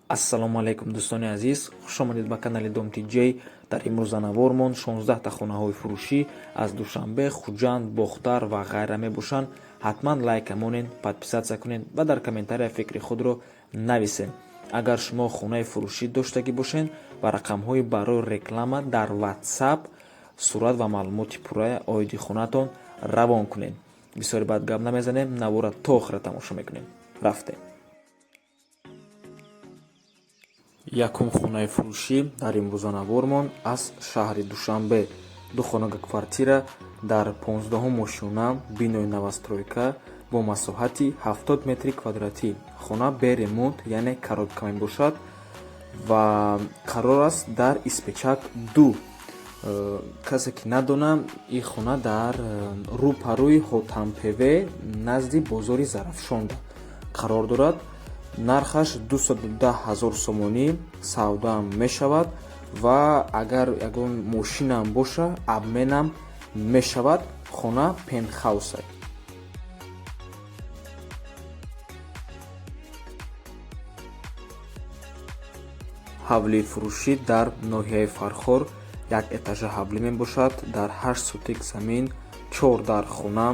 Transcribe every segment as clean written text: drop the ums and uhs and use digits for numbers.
ассалому алайкум дӯстони азиз, хушомадед ба канали Дом TJ. дар имрӯзанавормон 16 хонаҳои фурӯшӣ аз Душанбе, Хуҷанд, Бохтар ва ғайра мебошанд. ҳатман лайка монед, подписатсия кунед ва дар комментария фикри худро нависед. агар шумо хонаи фурӯшӣ доштагӣ бошед, ба рақамҳои барои реклама дар WhatsApp сурат ва маълумоти пурраи оиди хонатон равон кунед. бисёри бад гап намезанем, навора то охира тамошо мекунем. рафтем. якум хонаи фурӯшӣ дар имрӯзанавормон аз шаҳри Душанбе. ду хонага квартира дар 15 мошина бинои новостройка бо масоҳати 70 метри квадратӣ. хона бе ремонт, яъне коробка мебошад ва қарор аст дар Испечак 2. касе ки надона, ин хона дар рӯпарӯи Ҳотампеве назди бозори Зарафшонда қарор дорад. нархаш 210 000 сомонӣ савдоам мешавад ва агар ягон мошинам боша, абменам мешавад. хона пентхаусе. ҳавлии фурӯшӣ дар ноҳияи Фархор як этажа ҳавлӣ мебошад дар 8 сотик замин, 4 дар хона.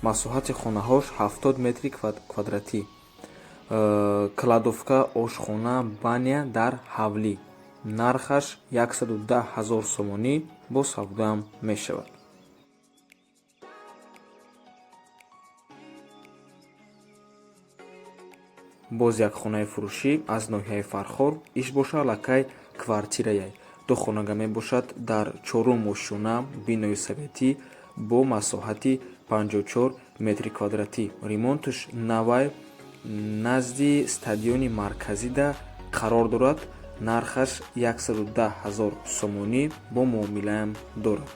масоҳати хонаҳош 70 метри квадратӣ. кладовка, ошхона, баня дар ҳавлӣ. нархаш 110 000 сомонӣ бо савдоам мешавад. боз як хонаи фурӯшӣ аз ноҳияи Фархор ишбоша лакай квартирае. ду хонага мебошад дар 4 мошина бинои советӣ бо масоҳати 54 метри квадратӣ. ремонташ навай назди стадиони марказида қарор дорад. нархаш 110 000 сомонӣ бо муомилаам дорад.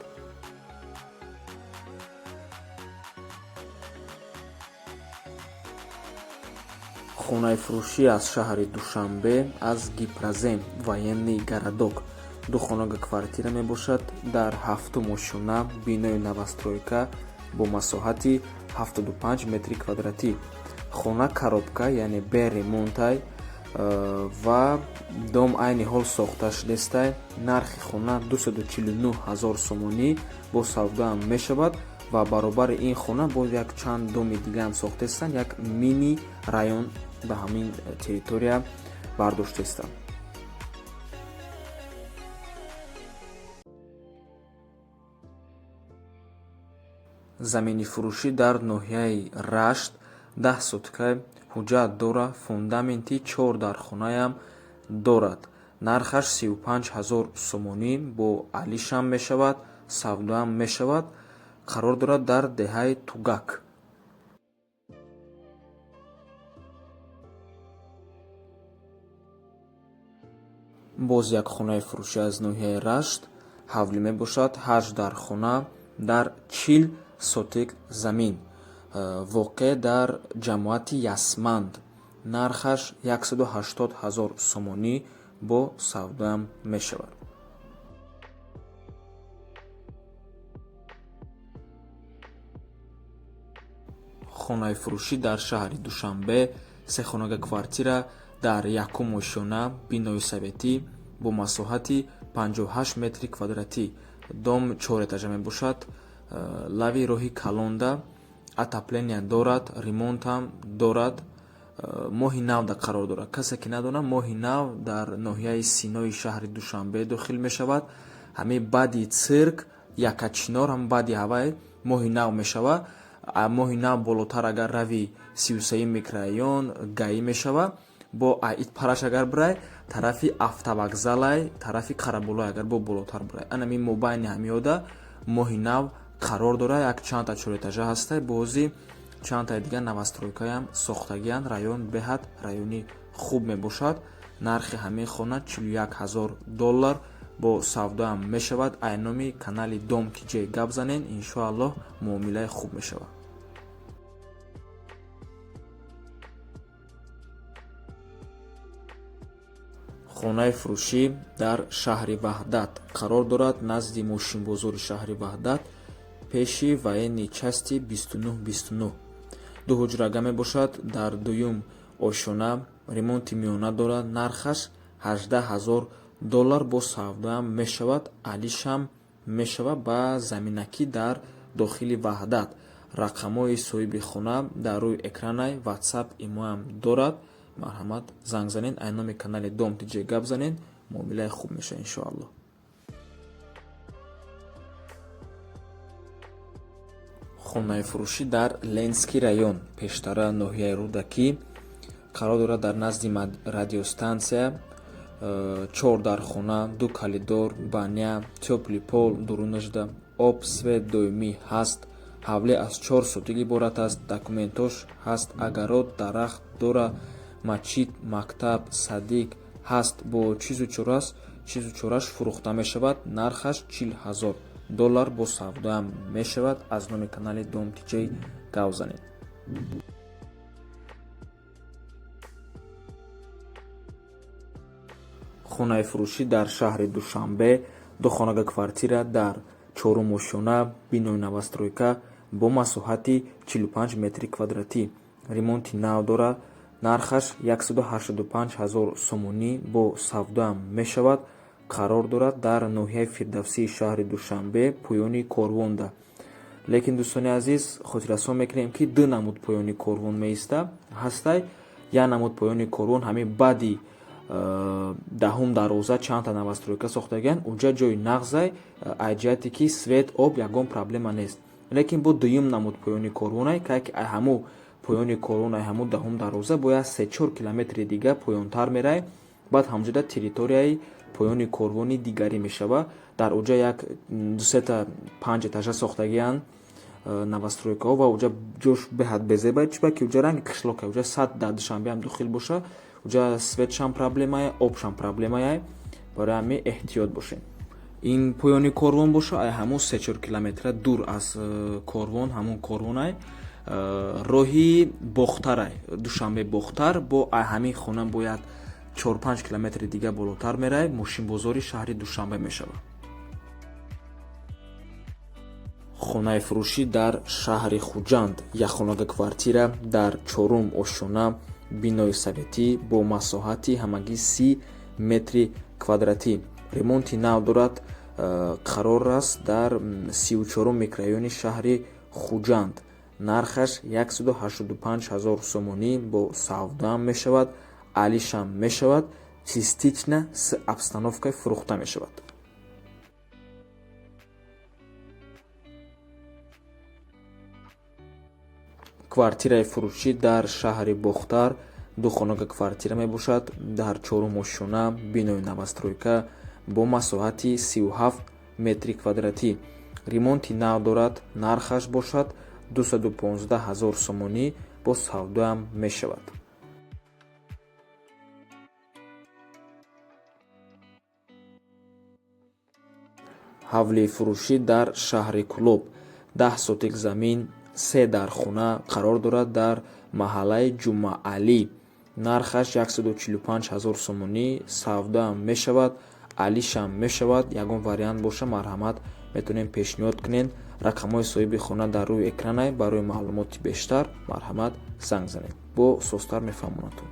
хонаи фурӯшӣ аз шаҳри Душанбе аз Гипразен, военный городок. ду хонага квартира мебошад дар 7 мошина бинои новостройка бо масоҳати 75 метри квадратӣ. хона коробка, яъне бе ремонтай ва дом айни ҳол сохта шудестай. нархи хона 249 000 сомонӣ бо савдоам мешавад ва баробари ин хона боз як чанд доми дигаам сохтестанд. як мини район ба ҳамин территория бардоштестанд. замини фурӯшӣ дар ноҳияи Рашт 10 сотка ҳуҷҷат дора. фундаменти 4 дар хонаям дорад. нархаш 35 000 сомонӣ бо алишам мешавад, савдоам мешавад. қарор дорад дар деҳаи Тугак. боз як хонаи фурӯшӣ аз ноҳияи Рашт ҳавлӣ мебошад. 8 дар хона дар 40 сотик замин, воқеъ дар ҷамоати Ясманд. нархаш 180 000 сомонӣ бо савдоам мешавад. хонаи фурӯшӣ дар шаҳри Душанбе, се хонага квартира дар 1 мошина бинои советӣ бо масоҳати 58 метри квадратӣ. дом 4 этажа мебошад. лави роҳи Калонда. отопления дорад, ремонтам дорад. моҳи навда қарор дорад. касе ки надона, моҳи нав дар ноҳияи Синои шаҳри Душанбе дохил мешавад. ҳамин баъди цирк, Якачинор, ҳам баъди ҳавай моҳи нав мешавад. моҳи нав болотар агар рави 33 микрорайон гаӣ мешавад. бо аид параш агар бирай, тарафи автовокзалай, тарафи қарабулой агар бо болотар бирай. анамин мобайни ҳамиёда моҳи нав қарор дора. як чанда 4 этажа ҳастай. бози чандтаи дига новостройкаям сохтагианд. район беҳад райони хуб мебошад. нархи ҳамин хона $41 000 бо савдоам мешавад. айноми канали Дом TJ гап занен, иншоаллоҳ муомилаи хуб мешавад. хонаи фурӯшӣ дар шаҳри Ваҳдат қарор дорад, назди мошинбозори шаҳри Ваҳдат, пеши военни части 2929. ду ҳуҷрага мебошад. дар дуюм ошона ремонти миёна дорад, нархаш $18,000 бо савдоам мешавад. алишам мешавад ба заминакӣ дар дохили ваҳдат. рақамҳои соҳиби хона дар рӯи экранай, ватсап, имоам дорад. марҳамат, занг занед, ай номи канали Дом Диҷей гап занед, муомилаи хуб меша иншоалло. хонаи фурӯшӣ дар Ленский район, пештара ноҳияи Рудакӣ, қарор дорад дар назди радиостансия. 4 дар хона, 2 калидор, баня, тёплый пол, дурунажда, об, свет доимӣ ҳаст. ҳавле аз 4 сутик иборат аст. документош ҳаст. агарод, дарахт дора, мачит, мактаб, садик ҳаст. бо чизу чораш фурӯхта мешавад. нархаш $40,000 бо савдоам мешавад. аз номи канали Дом Диҷей гап занед. хонаи фурӯшӣ дар шаҳри Душанбе, духонага квартира дар 4 ошона, бинои новостройка бо масоҳати 45 метри квадратӣ. ремонти нав дора. нархаш $185,000 сомонӣ бо савдоам мешавад. қарор дорад дар ноҳияи Фирдавсии шаҳри Душанбе, поёни Корвонда. лекин дӯстони азиз, хотиррасон мекунем ки ду намуд поёни Корвон меиста ҳастай. як намуд поёни Корвон ҳамин баъди 10 дароза чандта новостройка сохтаган. уҷа ҷои нағзай, аз ҷиҳате ки свет, об ягон проблема нест. лекин бо дуюм намуд поёни Корвонай, ки ҳаму поёни Корвонай ҳаму 10 дароза бояд 3-4 километри дига поёнтар мерай. баъд ҳамҷода территорияи поёни Корвони дигарӣ мешава. дар уҷа як 2-3 5 этажа сохтагиянд новостройкаҳо ва уҷа ҷош беҳад безебай, чиба ки уҷа ранги қишлока, уҷа сад дар Душанбе ҳам дохил боша, уҷа светшам проблемае, обшам проблемае. барои ҳамин эҳтиёт бошед. ин поёни Корвон боша, ай ҳамун 3-4 километра дур аз Корвон, ҳамун Корвонай роҳи бохтарай, Душанбе бохтар, бо ай ҳамин хона бояд 4-5 километри дига болотар мерай, мошинбозори шаҳри Душанбе мешавад. хонаи фурӯшӣ дар шаҳри Хуҷанд, якхонага квартира дар 4 ошона, бинои советӣ бо масоҳати ҳамагӣ 30 метри квадратӣ. ремонти нав дорад. қарор аст дар 34 микрорайони шаҳри Хуҷанд. нархаш $185,000 сомонӣ бо савдоам мешавад. алишам мешавад. чистична с обстановкой фурӯхта мешавад. квартираи фурӯшӣ дар шаҳри Бохтар, духонага квартира мебошад дар 4 ошона, бинои новостройка бо масоҳати 37 метри квадратӣ. ремонти нав дорад. нархаш бошад $215,000 сомонӣ бо савдоам мешавад. ҳавли фурӯшӣ дар шаҳри Кӯлоб, 10 сотик замин, 3 дар хона қарор дорад дар маҳаллаи Ҷумъаалӣ. нархаш $145,000 сомонӣ, савдоам мешавад. алишам мешавад. ягон вариант боша, марҳамат, метавонем пешниҳод кунем. рақамҳои соҳиби хона дар рӯи экранай. барои маълумоти бештар марҳамат занг занед. бо состар мефаҳмонатон.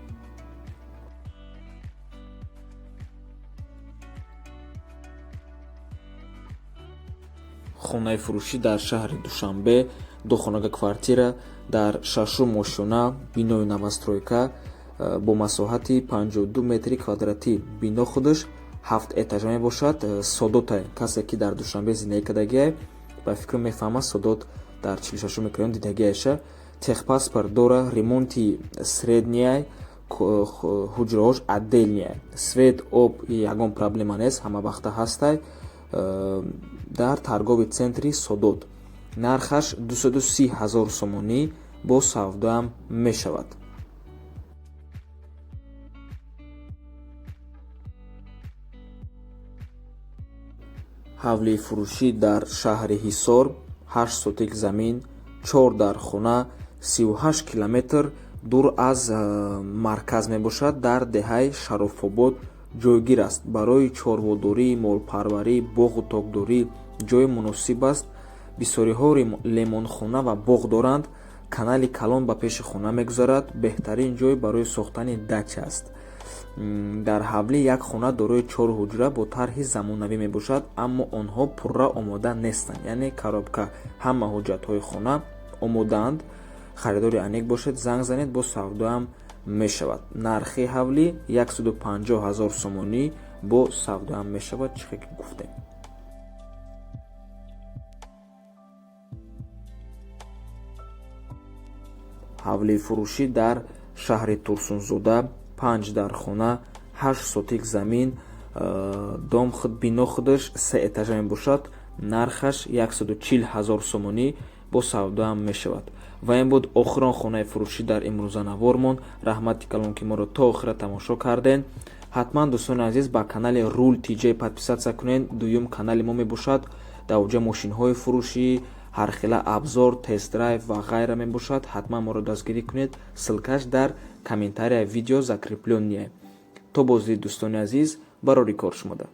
хонаи фурӯшӣ дар шаҳри Душанбе, духонага квартира дар 6 ошона, бинои новостройка бо масоҳати 52 метри квадратӣ. бино худаш 7 этажа мебошад. содотай, касе ки дар Душанбе зиндагӣ кардагиай, ба фикрам мефаҳмад содот дар 46 микрорайон дидагиаша. техпаспорт дора. ремонти средняй, ҳуҷраҳош отдельняй. свет, об ягон проблема нест, ҳамавақта ҳастай. дар торгови центри Содот. нархаш $230,000 сомонӣ бо савдоам мешавад. ҳавли фурӯшӣ дар шаҳри Ҳисор, 8 сотик замин, 4 дар хона, 38 километр дур аз марказ мебошад. дар деҳаи Шарофобод ҷойгир аст. барои чорводорӣ, молпарварӣ, боғу токдорӣ ҷои муносиб аст. бисёриҳо лемонхона ва боғ доранд. канали калон ба пеши хона мегузарад. Беҳтарин ҷой барои сохтани дач аст. дар ҳавлӣ як хона дорои 4 ҳуҷра бо тарҳи замонавӣ мебошад, аммо онҳо пурра омода нестанд, яъне коробка. Ҳама ҳуҷҷатҳои хона омодаанд. харидори анеқ бошед, занг занед, бо савдоам мешавад. нархи ҳавлӣ 150 000 сомонӣ бо савдоам мешавад. чӣ ки гуфтем. ҳавлии фурӯшӣ дар шаҳри Турсунзода, 5 дар хона, 8 сотик замин, дом бино худаш 3 этажа мебошад. нархаш 140 000 сомонӣ бо савдоам мешавад. ва ин буд охирон хонаи фурӯшӣ дар имрӯзанавормон. раҳмати калон ки моро то охира тамошо карден. ҳатман дӯстони азиз ба канали Rul TJ подписатсия кунед. дуюм канали мо мебошад. дар оҷа мошинҳои фурӯшӣ, ҳархела абзор, тест-драйв ва ғайра мебошад. ҳатман моро дастгирӣ кунед. ссилкаш дар комментария видео закреплёние. то боздиди дӯстони азиз, барори кор шумода.